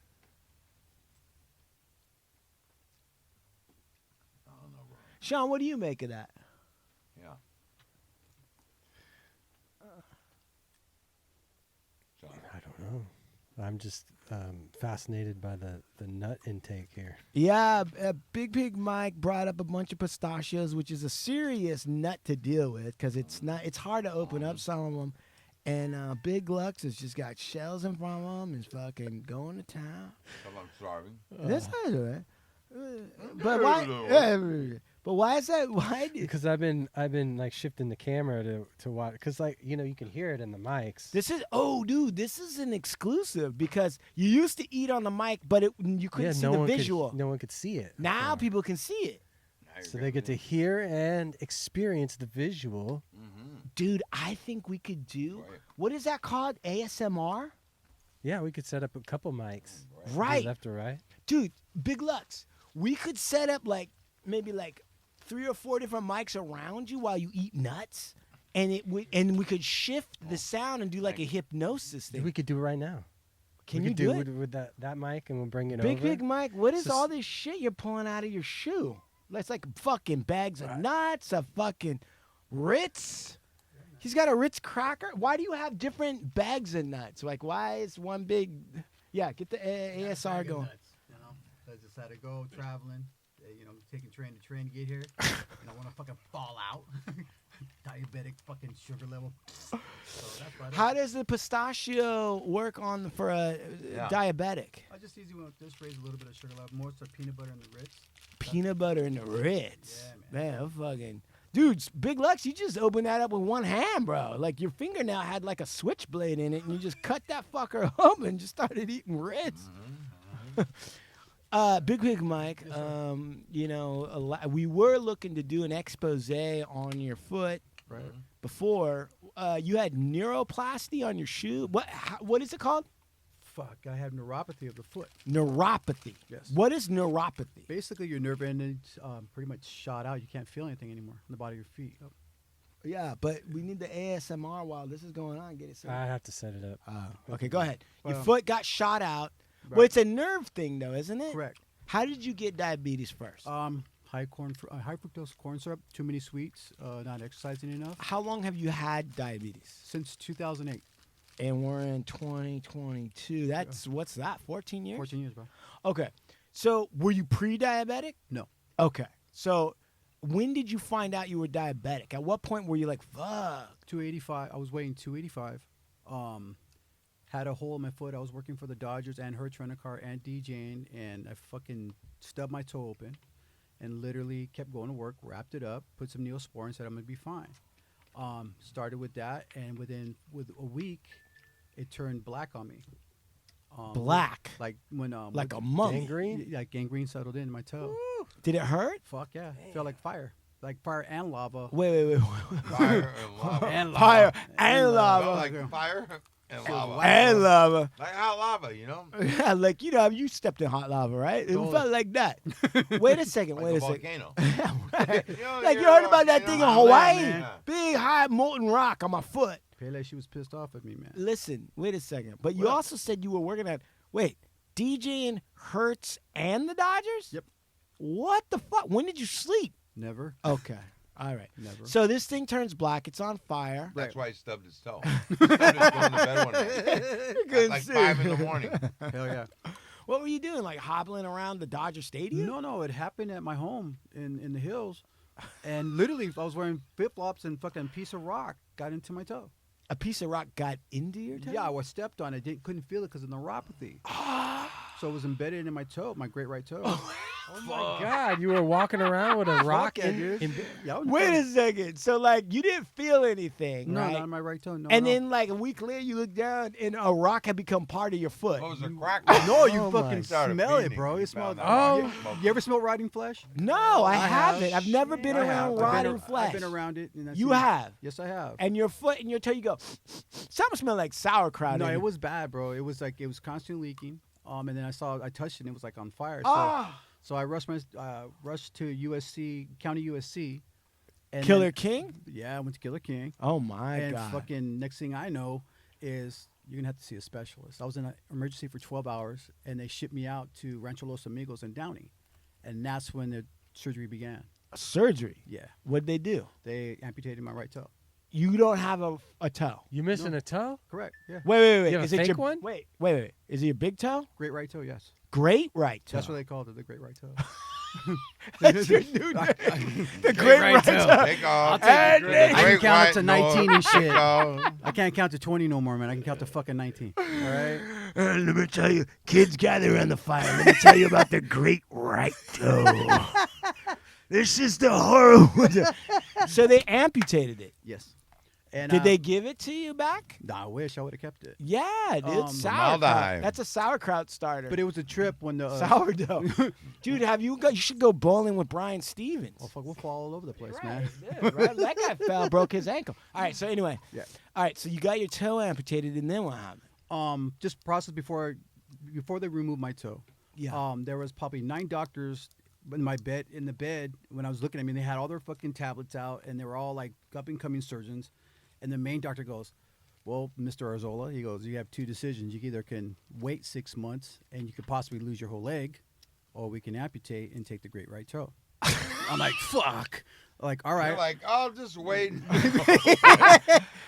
I don't know, bro. Sean, what do you make of that? Yeah. I don't know. I'm just fascinated by the nut intake here. Yeah, Big Mike brought up a bunch of pistachios, which is a serious nut to deal with because it's hard to open up some of them. And Big Lux has just got shells in front of him and fucking going to town. Because I'm starving. That's not right. But why? But why is that? Why? Because I've been like shifting the camera to watch. Because you can hear it in the mics. This is an exclusive because you used to eat on the mic, but you couldn't see the visual. No one could see it. Now people can see it. So they get to hear and experience the visual Dude, I think we could do. What is that called? ASMR? Yeah, we could set up a couple mics. Right. Left or right. Dude, Big Lux, we could set up maybe 3 or 4 different mics around you while you eat nuts, and we could shift the sound and do like a hypnosis thing. We could do it right now. Can we you could do it it? with that mic, and we'll bring it Big over. Mike, what is Just- all this shit you're pulling out of your shoe? That's like fucking bags of nuts, a fucking Ritz. He's got a Ritz cracker. Why do you have different bags of nuts? Like, why is one big? Yeah, get the ASR going. I just had to go traveling, taking train to train to get here, and I want to fucking fall out. Diabetic fucking sugar level. So that's why. How does the pistachio work for a diabetic? I just easy went with this, raise a little bit of sugar level, more so peanut butter in the Ritz. Peanut butter and the Ritz. Yeah, man. Man, fucking. Dude, Big Lux, you just opened that up with one hand, bro. Like, your fingernail had like a switchblade in it, and you just cut that fucker up and just started eating Ritz. Big Mike, we were looking to do an expose on your foot before. You had neuroplasty on your shoe. What is it called? Fuck, I have neuropathy of the foot. Neuropathy. Yes. What is neuropathy? Basically, your nerve endings pretty much shot out. You can't feel anything anymore in the bottom of your feet. Yeah, but we need the ASMR while this is going on. Get it set up. I have to set it up. Okay, go ahead. Your Well, foot got shot out. right. Well, it's a nerve thing, though, isn't it? Correct. How did you get diabetes first? High fructose corn syrup, too many sweets, not exercising enough. How long have you had diabetes? Since 2008, And we're in 2022. That's, what's that, 14 years? 14 years, bro. Okay. So were you pre-diabetic? No. Okay. So when did you find out you were diabetic? At what point were you like, fuck? 285. I was weighing 285. Had a hole in my foot. I was working for the Dodgers and Hertz Rent-A-Car and DJing, and I fucking stubbed my toe open and literally kept going to work, wrapped it up, put some Neosporin, said I'm going to be fine. Started with that, and with a week, it turned black on me. Black? Like when Like with- a mummy? Gangrene? Yeah, gangrene settled in my toe. Did it hurt? Fuck yeah, felt like fire and lava. Wait. Fire and lava. And lava. Fire and And lava. Like fire and lava. And lava. Like hot lava, you know? Yeah, like, you stepped in hot lava, right? It Totally. felt like that. Wait a second, Like wait a a second. volcano. Right. You know, Like, you you're heard a about that volcano. thing in Oh, Hawaii? man. Big, hot, molten rock on my foot. Pele, she was pissed off at me, man. Listen, wait a second. But you also said you were working at, DJing Hertz and the Dodgers? Yep. What the fuck? When did you sleep? Never. Okay. All right. Never. So this thing turns black. It's on fire. That's why he stubbed his toe. He was going to bed one night. Couldn't Like see. 5 in the morning. Hell yeah. What were you doing? Like hobbling around the Dodger Stadium? No, it happened at my home in the hills, and literally I was wearing flip flops and fucking piece of rock got into my toe. A piece of rock got into your toe? Yeah, I was stepped on. I couldn't feel it because of neuropathy. So it was embedded in my toe, my great right toe. Oh my God! You were walking around with a rock yeah, in. dude. Yeah, I was Wait fucking- a second. So, like, you didn't feel anything, No, right? not on my right toe. No. And no. then, like, a week later, you look down and a rock had become part of your foot. What was a crack? No, you Oh my fucking Started smell it, bleeding. bro. You You smell found it. out. You ever smell rotting flesh? No, I have. haven't. I've never been I around have. rotting flesh. I've been around it. And I've You seen it. have? Yes, I have. And your foot and your toe, you go, something smell like sauerkraut. No, in it it was bad, bro. It was constantly leaking. And then I touched it and it was like on fire. So I rushed to USC, County USC. And Killer then- King? Yeah, I went to Killer King. Oh, my And God. fucking next thing I know is you're going to have to see a specialist. I was in an emergency for 12 hours and they shipped me out to Rancho Los Amigos in Downey. And that's when the surgery began. Surgery? Yeah. What'd they do? They amputated my right toe. You don't have a toe. You missing a toe? Correct. Yeah. Wait. You have Is a it fake your one? Wait. Is it your big toe? Great right toe, yes. Great right toe. That's what they called it, the great right toe. That's your new name. The great right toe. Take off. And The then- I can great count up white to 19 and shit. North. I can't count to 20 no more, man. I can count to fucking 19. All right? Let me tell you, kids gather around the fire. Let me tell you about the great right toe. This is the horror. So they amputated it. Yes. And Did they give it to you back? Nah, I wish I would have kept it. Yeah, dude. Sauerkraut. Formaldehyde. That's a sauerkraut starter. But it was a trip when the sourdough. Dude, you should go bowling with Brian Stevens. Oh fuck, we'll fall all over the place, Right, man. yeah, right. That guy fell, broke his ankle. All right, so anyway. Yeah. All right, so you got your toe amputated, and then what happened? Just process before they removed my toe. Yeah. There was probably 9 doctors in the bed when I was looking at me. They had all their fucking tablets out, and they were all like up and coming surgeons. And the main doctor goes, "Well, Mr. Arzola," he goes, "you have 2 decisions. You either can wait 6 months and you could possibly lose your whole leg, or we can amputate and take the great right toe." I'm like, fuck. Like, all right. You're like, I'll just wait.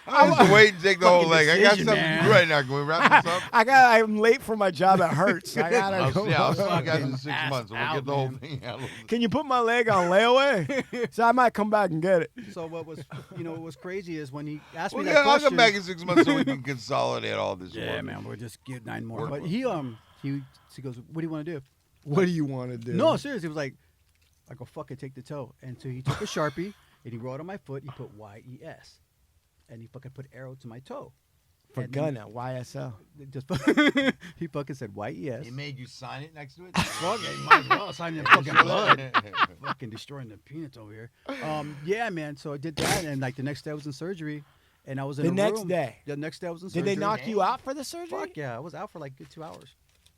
I'll just wait and take the whole leg. I got decision, something to man. do right now. Can we wrap this up? I'm late for my job at Hertz. I gotta I'll go. see you guys in 6 ass months. We'll out, get the whole man. thing out. Can you put my leg on layaway? So I might come back and get it. So what was crazy is when he asked Well, me yeah, that I'll question. come back in 6 months so we can consolidate all this. Yeah, work. man, we'll just get 9 more. Work But with he goes, "What do you want to do?" What do you want to do? No, seriously, he was like, I go, "Fuck it, take the toe." And so he took a Sharpie and he wrote on my foot, he put YES. And he fucking put arrow to my toe. For And then Gunna, YSL. it just he fucking said YES. He made you sign it next to it. Fuck it, might as well sign in fucking blood. Fucking destroying the peanuts over here. Yeah, man. So I did that, and like the next day I was in surgery, and I was in The a next room. day? The next day I was in Did surgery. they knock you out for the surgery? Fuck yeah, I was out for like good 2 hours.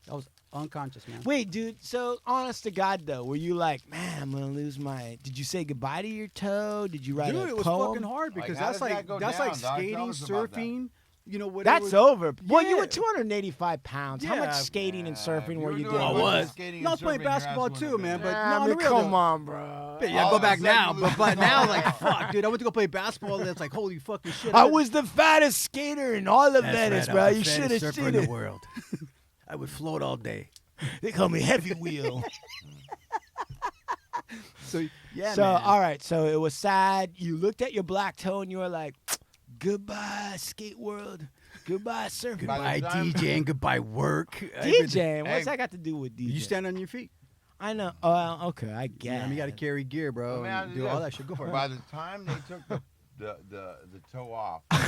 I was unconscious, man. Wait, dude. So, honest to God, though, were you like, man, I'm gonna lose my? Did you say goodbye to your toe? Did you write Dude, a it was poem? fucking hard because how that's does that like go that's down, like dog? Tell skating, us about that. surfing. You know what? That's over. Well, you Yeah. were 285 pounds. How much Yeah. skating and surfing were you doing doing? I a bunch of was. skating No, I and was playing surfing, your ass basketball wouldn't too, have man. been But there. no, I on mean, the real, come though. on, bro. Yeah, All go of a back sudden now. you But lose but the now, ball. like, fuck, dude. I went to go play basketball. And it's like, holy fucking shit. I was the fattest skater in all of That's Venice, right, bro. I'm the You should fattest have surfer seen in the it. world. I would float all day. They call me Heavy Wheel. So yeah, so, man. all right. So it was sad. You looked at your black toe and you were like, "Goodbye, skate world. Goodbye, surfing." Goodbye, By the time- DJing. Goodbye, work. DJing. What's Hey, that got to do with DJ? You stand on your feet. I know. Oh, okay. I Yeah, get. I mean, you got to carry gear, bro. Let me and ask do you all this. that shit. Go for By it. the time they took the toe off, was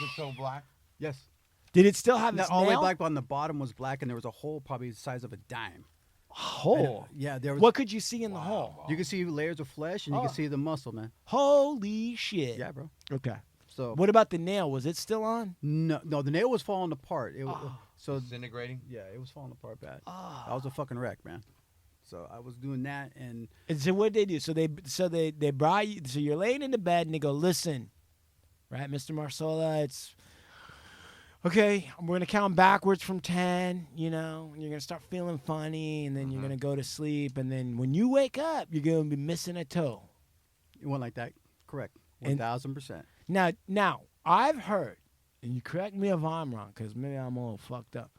the toe black? Yes. Did it still have Not its all the way nail? black, but on the bottom was black, and there was a hole probably the size of a dime. hole? Yeah, there was. What could you see in the hole? You can see layers of flesh, and you Oh. can see the muscle, man. Holy shit. Yeah, bro. Okay. So What about the nail? Was it still on? no, the nail was falling apart. It, So Disintegrating. yeah, it was falling apart bad. Ah. I was a fucking wreck, man. So I was doing that, and And so what did they do? So they brought you. So you're laying in the bed and they go, "Listen, right, Mr. Marsola, it's okay. We're gonna count backwards from 10. You know, and you're gonna start feeling funny, and then you're gonna go to sleep, and then when you wake up, you're gonna be missing a toe." it went like that. Correct. And- 1000%. Now I've heard, and you correct me if I'm wrong, because maybe I'm a little fucked up,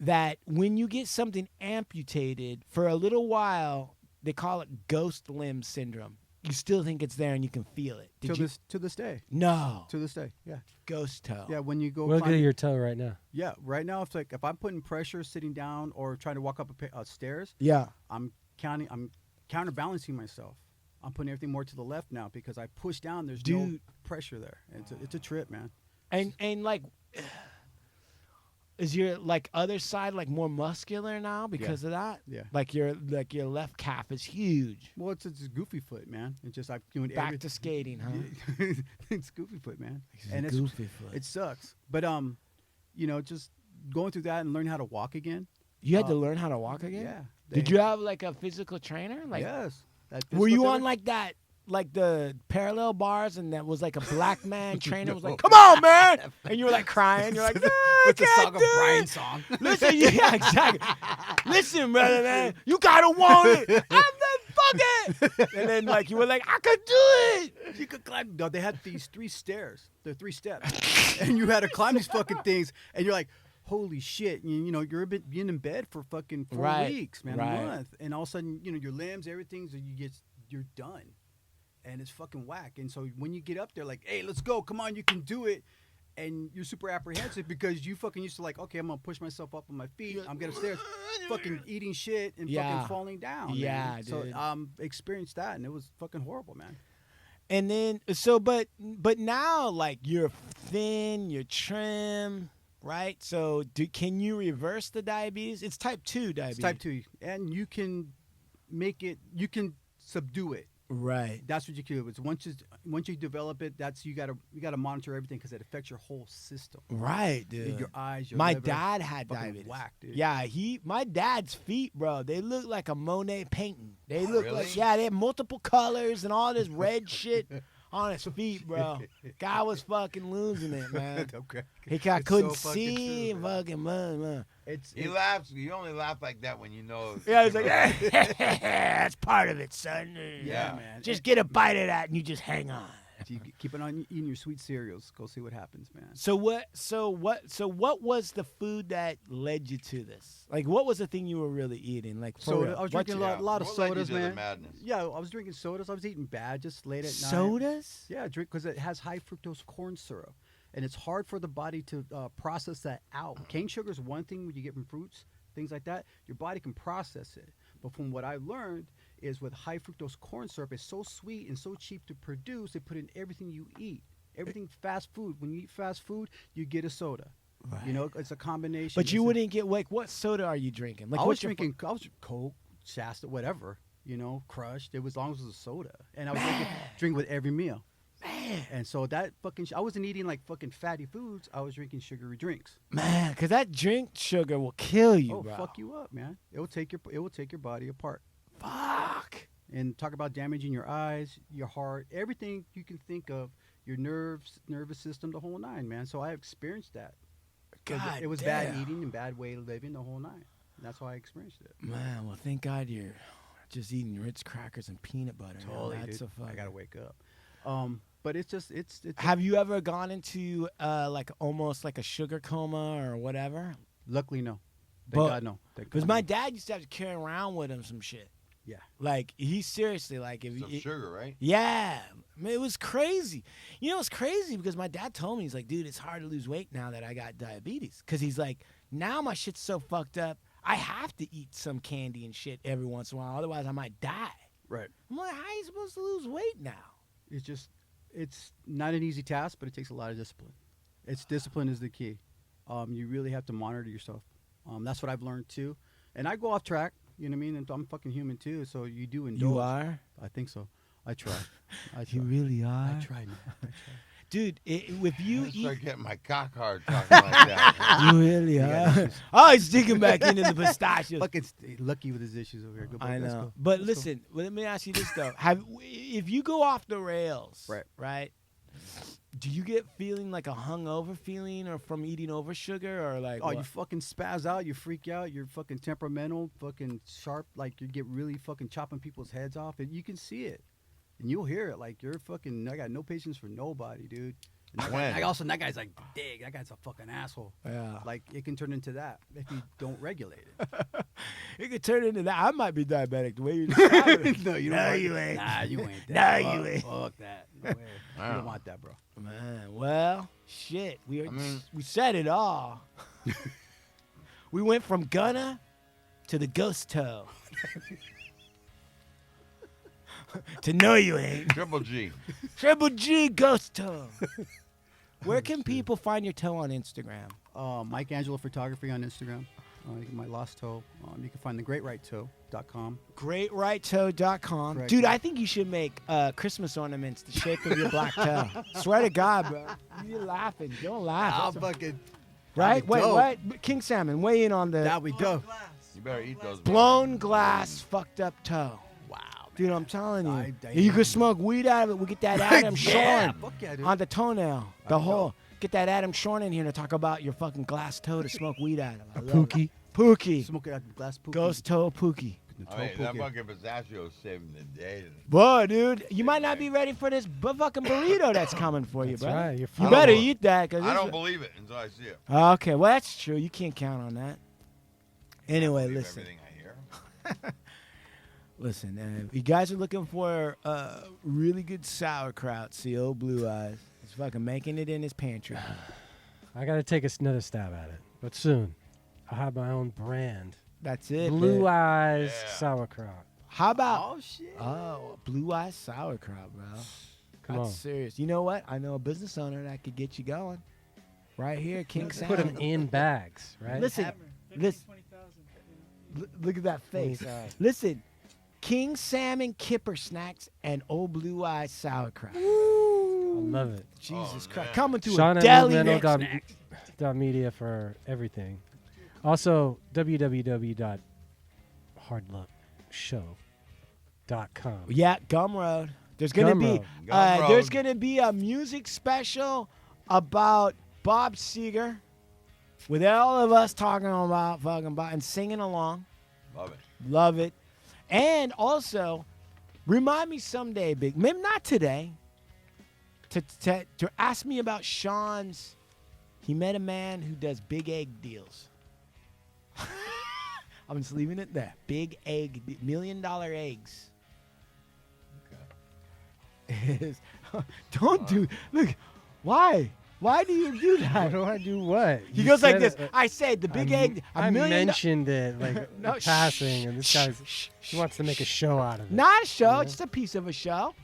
that when you get something amputated for a little while, they call it ghost limb syndrome. You still think it's there and you can feel it. Did you? To this day. No. To this day. Yeah. Ghost toe. Yeah. When you go. Look climb- at your toe right now. Yeah. Right now, it's like if I'm putting pressure sitting down or trying to walk up stairs, Yeah. I'm counterbalancing myself. I'm putting everything more to the left now because I push down. There's no Dude. pressure there. It's a trip, man. And like, is your like other side like more muscular now because of that? Yeah. Like your left calf is huge. Well, it's a goofy foot, man. It's just I'm doing Back to skating, huh? it's goofy foot, man. It's And goofy foot. it sucks. But just going through that and learning how to walk again. You had to learn how to walk again. Yeah. Did you have like a physical trainer? Like, Yes. That were you physical on therapy- like that, like the parallel bars, and that was like a black man trainer was like, "Come on, man," and you were like crying. You're like, "No, I It's a can't Song of do it." Brian song. Listen, yeah, exactly. Listen, brother, man, you gotta want it. I'm the fuck it. And then like you were like, "I could do it." You could climb. No, they had these 3 stairs. They're 3 steps, and you had to climb these fucking things. And you're like, "Holy shit!" You're being in bed for fucking 4 Right, weeks, man, right. a month, and all of a sudden, your limbs, everything, so you're done, and it's fucking whack. And so when you get up there, like, "Hey, let's go! Come on, you can do it." And you're super apprehensive because you fucking used to like, okay, I'm gonna push myself up on my feet. I'm gonna stairs, fucking eating shit and Yeah. fucking falling down. Yeah, man. So dude. experienced that, and it was fucking horrible, man. And then but now like you're thin, you're trim, right? So can you reverse the diabetes? It's type 2 diabetes. It's type 2, and you can make it. You can subdue it. Right. That's what you can do. It's once you develop it, that's you gotta monitor everything because it affects your whole system. Right, dude. Your eyes, your my liver, dad had fucking diabetes. whack, dude. Yeah, my dad's feet, bro. They look like a Monet painting. They look Really? like they had multiple colors and all this red shit on his feet, bro. Guy was fucking losing it, man. Okay. I It's couldn't so fucking see true, man. fucking man. He laughs. You only laugh like that when you know. Yeah, he's like, that's part of it, son. Yeah, man. Just get a bite of that and you just hang on. You keep on eating your sweet cereals. Go see what happens, man. So what was the food that led you to this? Like, what was the thing you were really eating? Like, for Soda. real? I was drinking a lot of What led you sodas, to the man. madness? Yeah, I was drinking sodas. I was eating bad just late at night. Sodas? Yeah, because it has high fructose corn syrup, and it's hard for the body to process that out. Cane sugar is one thing when you get from fruits, things like that. Your body can process it, but from what I learned is with high fructose corn syrup, it's so sweet and so cheap to produce. They put in everything you eat, everything fast food. When you eat fast food, you get a soda. Right. You know, it's a combination. But you wouldn't get like what soda are you drinking? Like I was what's your drinking. I was Coke, Shasta, whatever. You know, crushed. It was as long as it was a soda, and I was drinking with every meal. man, And so that fucking, I wasn't eating like fucking fatty foods. I was drinking sugary drinks. man, because that drink sugar will kill you, Oh, bro. fuck you up, man. It will take your body apart. Fuck. And talk about damaging your eyes, your heart, everything you can think of, your nerves, nervous system, the whole nine, man. So I experienced that. God It was damn. bad eating and bad way of living, the whole nine. And that's why I experienced it. Man, well, thank God you're just eating Ritz crackers and peanut butter. man. Totally, That's dude. a fucking... I gotta wake up. But it's just it's Have you ever gone into like almost like a sugar coma or whatever? luckily no. Thank But- God no. Because my dad used to have to carry around with him some shit. Yeah. Like he seriously like if Some he, sugar, right? yeah, I mean, it was crazy. You know, it's crazy because my dad told me, he's like, dude, it's hard to lose weight now that I got diabetes. Because he's like, now my shit's so fucked up, I have to eat some candy and shit every once in a while, otherwise I might die. Right. I'm like, how are you supposed to lose weight now? It's not an easy task, but it takes a lot of discipline. Discipline is the key. You really have to monitor yourself. That's what I've learned too. And I go off track. You know what I mean? And I'm fucking human too, so you do indulge. You are? I think so. I try. I You try. really are? I try, man. I try. Dude, if you I eat... start getting my cock hard talking like that. You really are? Oh, he's digging back into the pistachios. Fucking lucky with his issues over here. Go, I let's know. go. But Let's go. listen, let me ask you this though: if you go off the rails, right? Do you get feeling like a hungover feeling, or from eating over sugar, or like? Oh, what? you fucking spaz out. You freak out. You're fucking temperamental, fucking sharp. Like you get really fucking chopping people's heads off, and you can see it, and you'll hear it. Like you're fucking. I got no patience for nobody, dude. And that guy's like, dig. That guy's a fucking asshole. Yeah. Like it can turn into that if you don't regulate it. It could turn into that. I might be diabetic the way you describe it. No, you don't. No, want you that. ain't. Nah, you ain't. No, That. you ain't. Fuck that. No way. You don't want that, bro. Man, well, shit. We mean- we said it all. We went from Gunna to the ghost toe. To know you ain't. Triple G. Triple G ghost toe. Where can people find your toe on Instagram? Mike Angelo Photography on Instagram. My lost toe. You can find thegreatrightttoe.com. GreatRightToe.com. Correct. Dude, I think you should make Christmas ornaments the shape of your black toe. Swear to God, bro. You're laughing. Don't laugh. That's fucking. right? Wait, dope. what? King Salmon, weigh in on the That we do. You better eat those. blown glass fucked up toe. Wow. Dude, I'm telling you. I- You could smoke weed out of it. We get that Adam Yeah, Shorn fuck yeah, dude. on the toenail. The I whole. know. Get that Adam Shorn in here to talk about your fucking glass toe to smoke weed out of. I love it. Pookie. Pookie. Smoke it out the glass poop. Ghost toe Pookie. Oh, hey, that fucking pistachio is saving the day. Boy, dude, you might not be ready for this fucking burrito that's coming for you, That's bro. right. You're You full. better eat that. Cause I this don't is- believe it until I see it. Okay, well, that's true. You can't count on that. Anyway, Believe listen. everything I hear. Listen, if you guys are looking for really good sauerkraut, see old Blue Eyes. He's fucking making it in his pantry. I got to take another stab at it, but soon. I'll have my own brand. That's it. Blue babe. Eyes Yeah. sauerkraut. How about Oh shit. Blue Eyes sauerkraut, bro? Come That's on. serious. You know what? I know a business owner that could get you going. Right here, King Put Salmon. them in bags, right? Listen, listen. Look at that face. 20,000. Listen, King Salmon Kipper Snacks and Old Blue Eye Sauerkraut. I love it. Jesus Oh, Christ. man. Coming to Sean a at deli Movemento next snack. .media for everything. Also, www.hardluckshow.com. Yeah, Gumroad. There's gonna be Gumroad. there's gonna be a music special about Bob Seger, with all of us talking about and singing along. Love it. Love it. And also, remind me someday, Big, maybe not today, to ask me about Sean's. He met a man who does big egg deals. I'm just leaving it there. Big egg, $1 million eggs. Don't do. Look, why? Why do you do What that? do I do? What? He You goes like said this. I said the big egg. I $1 million. mentioned it like No, in passing, and this guy's he wants to make a show out of it. Not a show. It's just a piece of a show.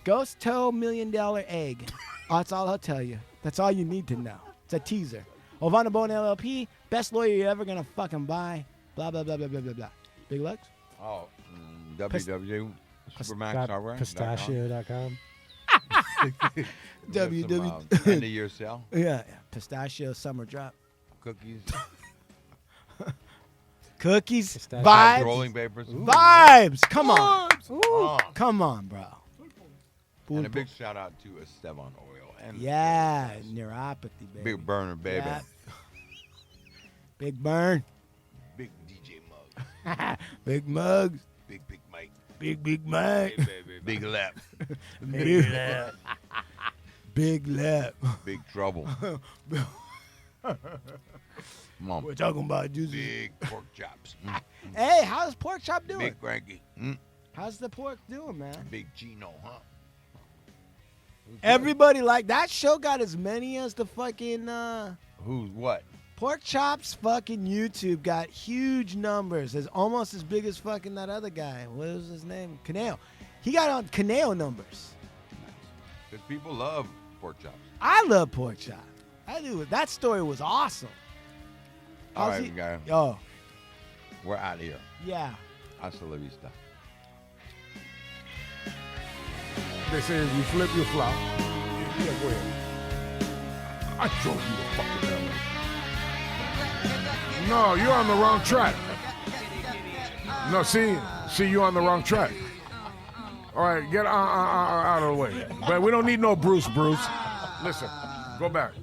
Ghost toe $1 million egg. That's all I'll tell you. That's all you need to know. It's a teaser. Ovana Bone LLP, best lawyer you're ever gonna fucking buy. Blah blah blah blah blah blah blah. Big Lex. Oh, www.supermaxhardware.com. Pistachio.com. www. End of year sale. Yeah. Pistachio summer drop. Cookies. Cookies. Pistachio. Vibes. Rolling papers. Vibes. Come on. Oh. Come on, bro. And a big shout out to Esteban Oil. And Yeah, neuropathy, baby. Big burner, baby. Yeah. Big burn. Big DJ mug. Big mugs. Big Mike. Big Mike. Big lap. Big lap. Big lap. Big trouble. Mom. We're talking about juices. Big pork chops. Hey, how's Pork Chop doing? Big Frankie. How's the pork doing, man? Big Gino, huh? Everybody like that show got as many as the fucking Who's what? Pork Chop's fucking YouTube got huge numbers. It's almost as big as fucking that other guy. What was his name? Caneo. He got on Caneo numbers. Because people love pork chops. I love Pork Chop. I do. That story was awesome. All How's right, guy. Oh, We're out of here. yeah. Hasta la vista. They say if you flip, you flop. Yeah, go ahead. I drove you to fucking LA. No, you're on the wrong track. No, see, you're on the wrong track. All right, get out of the way. But we don't need no Bruce. Listen, go back.